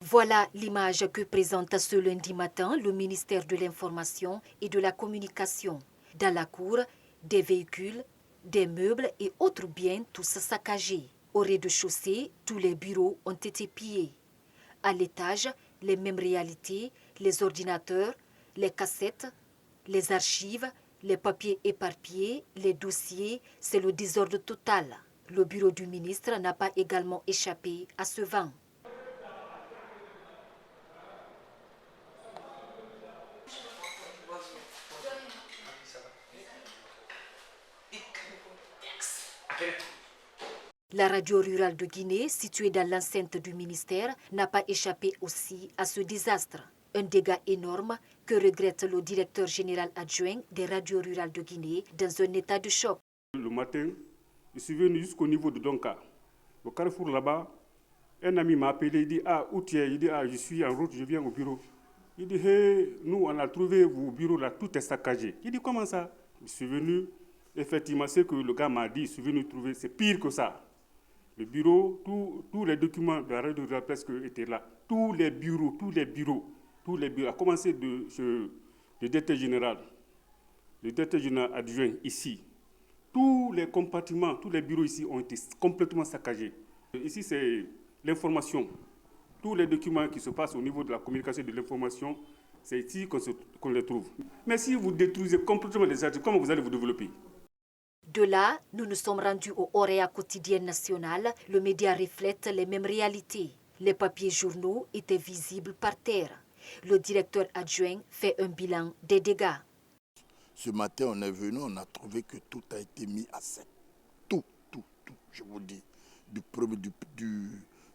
Voilà l'image que présente ce lundi matin le ministère de l'Information et de la Communication. Dans la cour, des véhicules, des meubles et autres biens tous saccagés. Au rez-de-chaussée, tous les bureaux ont été pillés. À l'étage, les mêmes réalités, les ordinateurs, les cassettes, les archives, les papiers éparpillés, les dossiers, c'est le désordre total. Le bureau du ministre n'a pas également échappé à ce vent. La radio rurale de Guinée, située dans l'enceinte du ministère, n'a pas échappé aussi à ce désastre. Un dégât énorme que regrette le directeur général adjoint des radios rurales de Guinée dans un état de choc. Le matin, je suis venu jusqu'au niveau de Donka. Au carrefour là-bas, un ami m'a appelé, il dit « Ah, où tu es ?» Il dit « Ah, je suis en route, je viens au bureau. » Il dit « Hey, nous, on a trouvé vos bureaux là, tout est saccagé. » Il dit « Comment ça ?» Je suis venu, effectivement, ce que le gars m'a dit, je suis venu trouver, c'est pire que ça. Le bureau, tous les documents de la radio rurale presque étaient là. Tous les bureaux, à commencer le directeur général adjoint ici. Tous les compartiments, tous les bureaux ici ont été complètement saccagés. Ici, c'est l'information. Tous les documents qui se passent au niveau de la communication et de l'information, c'est ici qu'on les trouve. Mais si vous détruisez complètement les archives, comment vous allez vous développer ? De là, nous nous sommes rendus au Orea quotidien national. Le média reflète les mêmes réalités. Les papiers journaux étaient visibles par terre. Le directeur adjoint fait un bilan des dégâts. Ce matin, on est venu, on a trouvé que tout a été mis à sec. Tout, je vous dis.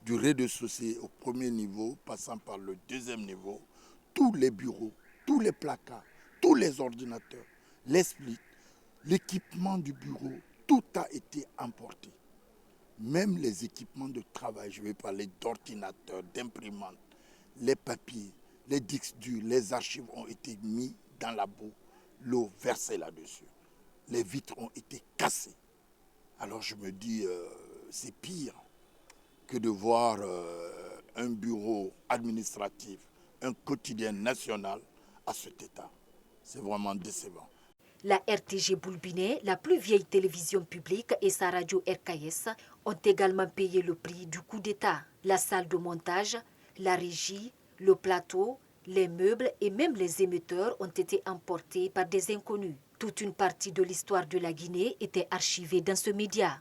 Du rez-de-chaussée au premier niveau, passant par le deuxième niveau, tous les bureaux, tous les placards, tous les ordinateurs, les splits, l'équipement du bureau, tout a été emporté. Même les équipements de travail, je vais parler d'ordinateurs, d'imprimantes, les papiers, les disques durs, les archives ont été mis dans la boue, l'eau versée là-dessus. Les vitres ont été cassées. Alors je me dis, c'est pire que de voir un bureau administratif, un quotidien national à cet état. C'est vraiment décevant. La RTG Boulbinet, la plus vieille télévision publique, et sa radio RKS ont également payé le prix du coup d'État. La salle de montage, la régie, le plateau, les meubles et même les émetteurs ont été emportés par des inconnus. Toute une partie de l'histoire de la Guinée était archivée dans ce média.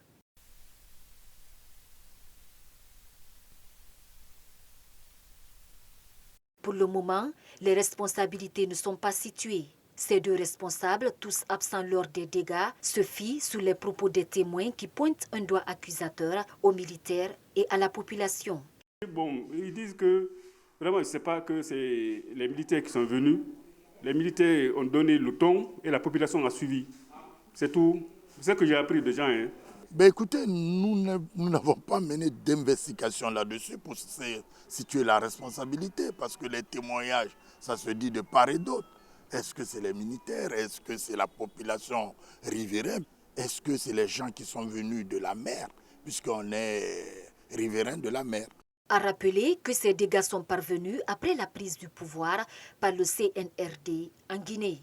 Pour le moment, les responsabilités ne sont pas situées. Ces deux responsables, tous absents lors des dégâts, se fient sous les propos des témoins qui pointent un doigt accusateur aux militaires et à la population. Bon, ils disent que vraiment, ce n'est pas que c'est les militaires qui sont venus. Les militaires ont donné le ton et la population a suivi. C'est tout. C'est ce que j'ai appris des gens. Ben écoutez, nous n'avons pas mené d'investigation là-dessus pour situer la responsabilité, parce que les témoignages, ça se dit de part et d'autre. Est-ce que c'est les militaires? Est-ce que c'est la population riveraine? Est-ce que c'est les gens qui sont venus de la mer, puisqu'on est riverain de la mer? A rappeler que ces dégâts sont parvenus après la prise du pouvoir par le CNRD en Guinée.